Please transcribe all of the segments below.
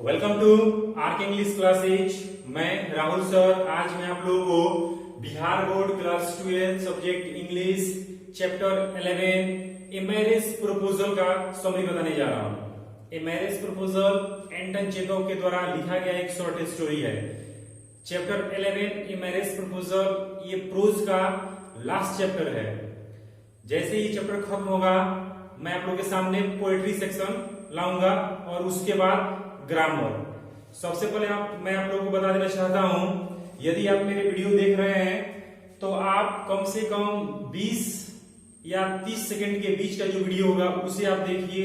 Welcome to Arc English Classes. मैं Rahul sir. आज मैं आप लोगों को Bihar board class 12 subject English chapter 11 a marriage proposal का समरी बताने जा रहा हूँ। A marriage proposal Anton Chekhov के द्वारा लिखा गया एक शॉर्ट स्टोरी है। चैप्टर 11 ए मैरिज प्रपोजल ये प्रोज का लास्ट चैप्टर है। जैसे ही चैप्टर खत्म होगा मैं आप लोगों के सामने पोएट्री सेक्शन लाऊंगा और उसके बाद ग्रामर। सबसे पहले मैं आप लोगों को बता देना चाहता हूं, यदि आप मेरे वीडियो देख रहे हैं तो आप कम से कम 20 या 30 सेकंड के बीच का जो वीडियो होगा उसे आप देखिए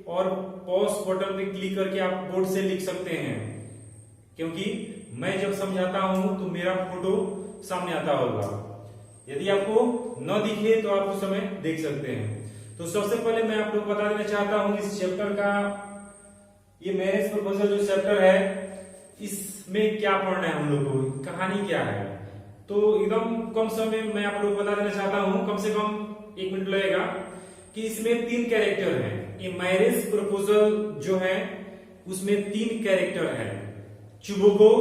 और पॉज बटन पे क्लिक करके आप बोर्ड से लिख सकते हैं, क्योंकि मैं जब समझाता हूं तो मेरा फोटो सामने आता होगा। यदि आपको न दिखे तो आप उस समय देख सकते हैं। तो सबसे पहले मैं आप लोग बता देना चाहता हूं इस चैप्टर का, ये मैरिज प्रपोजल जो चैप्टर है इसमें क्या पढ़ना है हम लोग को, कहानी क्या है। तो एकदम कम समय में मैं आप लोग को बता देना चाहता हूं, कम से कम 1 मिनट लगेगा, कि इसमें 3 कैरेक्टर हैं। ये मैरिज प्रपोजल जो है उसमें 3 कैरेक्टर है, चुबुको,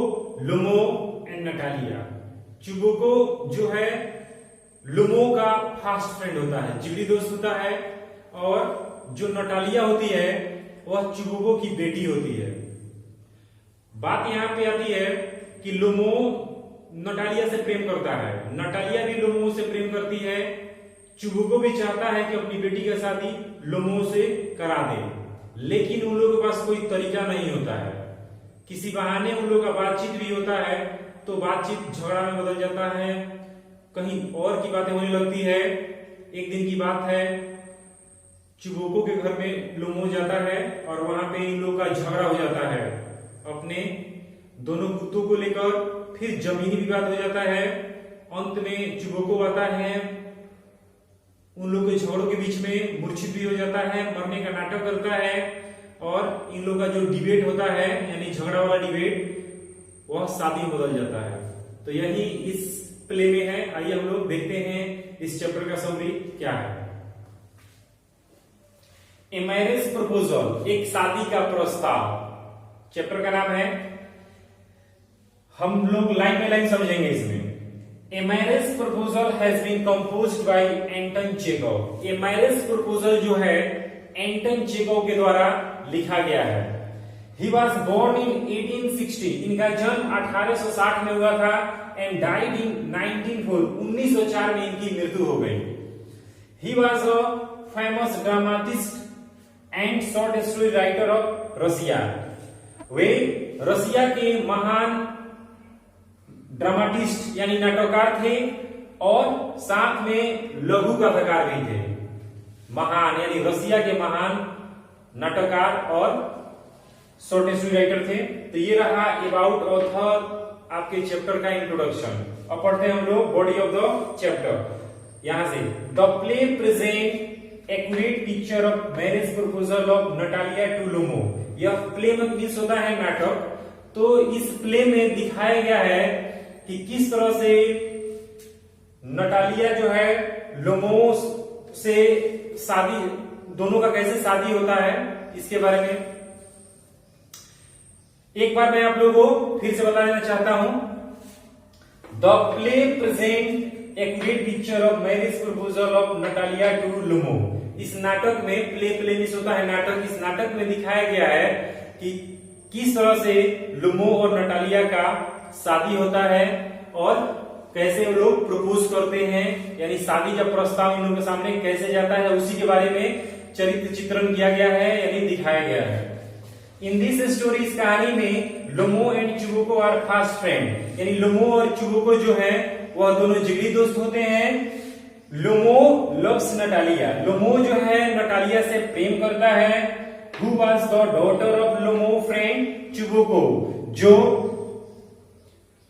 लुमो एंड नटालिया। चुबुको जो है लुमो का फास्ट फ्रेंड होता है, जिगरी दोस्त होता है, और जो नटालिया होती है वह चुबुको की बेटी होती है। बात यहां पे आती है कि लुमो नटालिया से प्रेम करता है, नटालिया भी लुमो से प्रेम करती है। चुबुको भी चाहता है कि अपनी बेटी का शादी लुमो से करा दे, लेकिन उन लोगों के पास कोई तरीका नहीं होता है। किसी बहाने उन लोगों का बातचीत भी होता है तो बातचीत झगड़ा में बदल जाता है, कहीं और की बातें होने लगती है। एक दिन की बात है, चुबुको के घर में लुमो जाता है और वहां पे इन लोगों का झगड़ा हो जाता है अपने दोनों कुत्तों को लेकर। फिर जमीनी विवाद हो जाता है। अंत में चुबुको आता है, उन लोगों के झगड़ों के बीच में मूर्छित भी हो जाता है, मरने का नाटक करता है, और इन लोगों का जो डिबेट होता है यानी झगड़ा वाला डिबेट वह शादी में बदल जाता है। तो यही इस प्ले में है। आइए हम लोग देखते हैं इस चैप्टर का समरी क्या है। ए मैरिज प्रपोजल, एक शादी का प्रस्ताव, चैप्टर का नाम है। हम लोग लाइन बाय लाइन समझेंगे इसमें। A marriage proposal has been composed by Anton Chekhov. A marriage proposal जो है एंटन चेखव के द्वारा लिखा गया है। He was born in 1860. इनका जन्म 1860 में हुआ था and died in 1904. 1904 में इनकी मृत्यु हो गई। He was a famous dramatist and short story writer of Russia. वे रसिया के महान ड्रामाटिस्ट यानी नाटककार थे और साथ में लघु कथाकार भी थे। महान यानी रसिया के महान नाटककार और शॉर्ट स्टोरी राइटर थे। तो ये रहा अबाउट ऑथर आपके चैप्टर का इंट्रोडक्शन। अब पढ़ते हैं हम लोग बॉडी ऑफ द चैप्टर। यहां से the play present accurate picture of marriage proposal of Natalia to Lomov. यह प्ले में मीन्स होता है नाटक। तो इस प्ले में दिखाया गया है कि किस तरह से नटालिया जो है लुमो से शादी, दोनों का कैसे शादी होता है इसके बारे में एक बार मैं आप लोगों को फिर से बता देना चाहता हूं। The play present accurate picture of marriage proposal of Natalia to Lomov. इस नाटक में प्ले मिस होता है नाटक। इस नाटक में दिखाया गया है कि किस तरह से लुमो और नटालिया का शादी होता है और कैसे वो लोग प्रपोज करते हैं, यानी शादी का प्रस्ताव इन लोगों के सामने कैसे जाता है, उसी के बारे में चरित्र चित्रण किया गया है यानी दिखाया गया है। इन दिस स्टोरी, इस कहानी में Lomov and Chubukov are fast friend, यानी लुमो और चुबुको जो है वह दोनों जिगरी दोस्त होते हैं। लुमो लव्स नटालिया, लुमो जो है नटालिया से प्रेम करता है। Who was the daughter of Lomov friend Chubukov, जो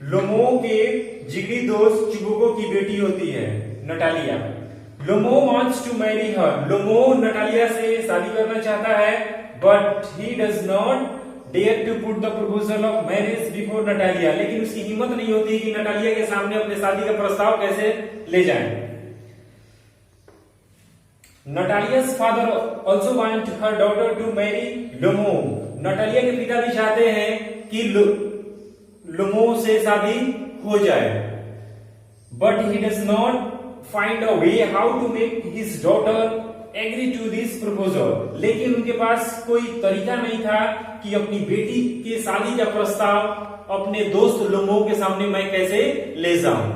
लुमो के जिगरी दोस्त चुबुको की बेटी होती है Natalia. Lomov wants to marry her, Lomov Natalia से शादी करना चाहता है, but he does not dare to put the proposal of marriage before Natalia. लेकिन उसकी हिम्मत नहीं होती कि नटालिया के सामने अपने शादी का प्रस्ताव कैसे ले जाएं। Natalia's father also want her daughter to marry Lumo, Natalia के पिता भी चाहते हैं कि लुमो से शादी हो जाए, but he does not find a way how to make his daughter agree to this proposal. लेकिन उनके पास कोई तरीका नहीं था कि अपनी बेटी के शादी का प्रस्ताव अपने दोस्त लुमो के सामने मैं कैसे ले जाऊं।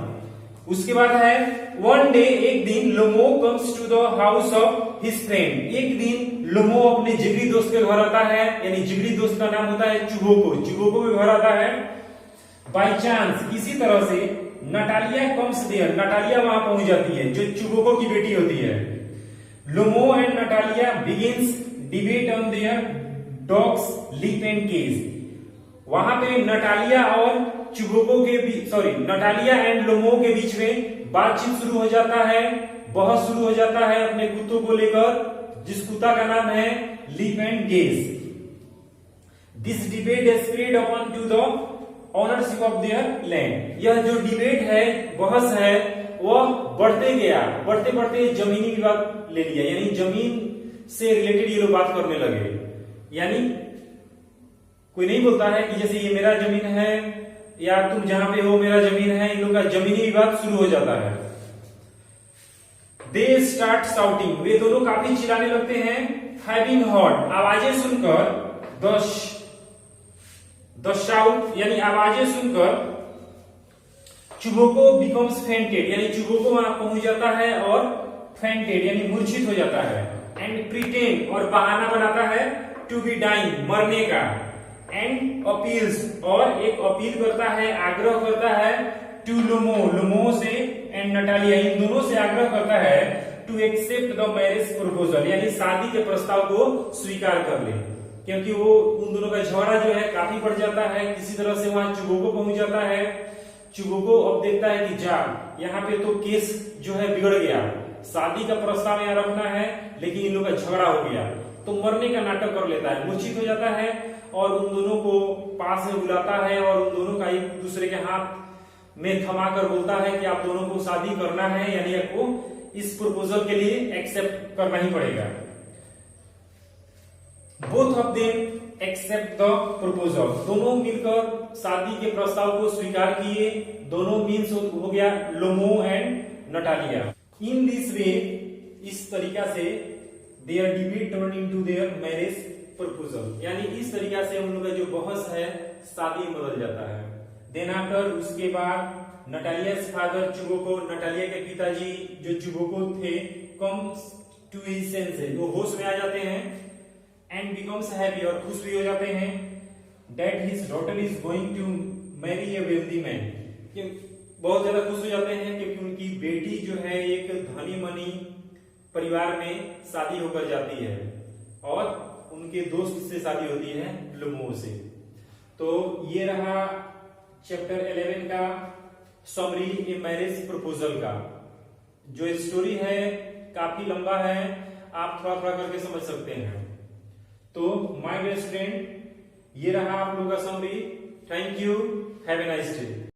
उसके बाद है वन डे, एक दिन Lomov comes to the house of his friend. एक दिन लुमो अपने जिगरी दोस्त के घर आता है, यानी जिगरी दोस्त का नाम होता है चुबोको। चुबोको के घर आता है। बाय चांस इसी तरह से नटालिया कम्स देयर, नटालिया वहां पहुंच जाती है जो चुबोको की बेटी होती है। Lomov and Natalia begins debate on their dogs lip and case. वहां पे नटालिया और चुबोको के बीच, नटालिया एंड लुमो के बीच में बातचीत शुरू हो जाता है, बहस शुरू हो जाता है अपने कुत्तों को लेकर, जिस कुत्ता का नाम है lip and gauge. This debate spread upon two the ownership of their land. यह जो डिबेट है, बहस है, वह बढ़ते गया, बढ़ते बढ़ते जमीनी विवाद ले लिया, यानी जमीन से रिलेटेड ये लोग बात करने लगे। यानी कोई नहीं बोलता है कि जैसे ये मेरा जमीन है या तुम जहां पे हो मेरा जमीन है, इन लोग का जमीनी विवाद शुरू हो जाता है। दे स्टार्ट शाउटिंग, वे दोनों काफी चिल्लाने लगते हैं। हैविंग हर्ड, आवाजें सुनकर, द शाउट यानी आवाजें सुनकर, चुबोको बिकम्स फेंटेड, यानी चुबोको वहां पहुंच जाता है और फेंटेड यानी मूर्छित हो जाता है। एंड प्रिटेंड, और बहाना बनाता है, टू बी डाइंग, मरने का। एंड अपील्स, और एक अपील करता है, आग्रह करता है, टू लुमो, लुमो से एंड नटालिया, इन दोनों से आग्रह करता है to accept the marriage proposal, यानी शादी के प्रस्ताव को स्वीकार कर ले। क्योंकि वो उन दोनों का झगड़ा जो है काफी बढ़ जाता है। किसी तरह से वहां चुबोको पहुंच जाता है। चुबोको अब देखता है कि जा, यहाँ पे तो केस जो है बिगड़ गया, शादी का प्रस्ताव यहाँ रखना है, लेकिन इन लोगों का झगड़ा हो गया, तो मरने का नाटक कर लेता है, मूर्छित हो जाता है और उन दोनों को पास में बुलाता है और उन दोनों का एक दूसरे के हाथ में थमाकर बोलता है कि आप दोनों को शादी करना है, यानी आपको इस प्रपोजल के लिए एक्सेप्ट करना ही पड़ेगा। Both of them accept the proposal, दोनों मिलकर शादी के प्रस्ताव को स्वीकार किए। दोनों मीन्स हो गया Lomov and Natalia. In this way, इस तरीका से their debate turn into their marriage proposal, यानी इस तरीका से उन लोग का जो बहस है शादी में बदल जाता है। देन आफ्टर, उसके बाद नटालिया's फादर चुबोको, नटालिया के पिताजी जो चुबोको थे, कम्स टू हिज सेंसेस, वो होश में आ जाते हैं। एंड बिकम्स हैप्पी, और खुश भी हो जाते हैं, that his daughter is going to marry a wealthy man, बहुत ज्यादा खुश हो जाते हैं क्योंकि उनकी बेटी जो है एक धनी मनी परिवार में शादी होकर जाती है और उनके दोस्त से शादी होती है लुमो से। तो ये रहा चैप्टर 11 का समरी ए मैरिज प्रपोजल का। जो स्टोरी है काफी लंबा है, आप थोड़ा थोड़ा करके समझ सकते हैं। तो माय डियर स्टूडेंट, ये रहा आप लोगों का summary. Thank you, have a nice day.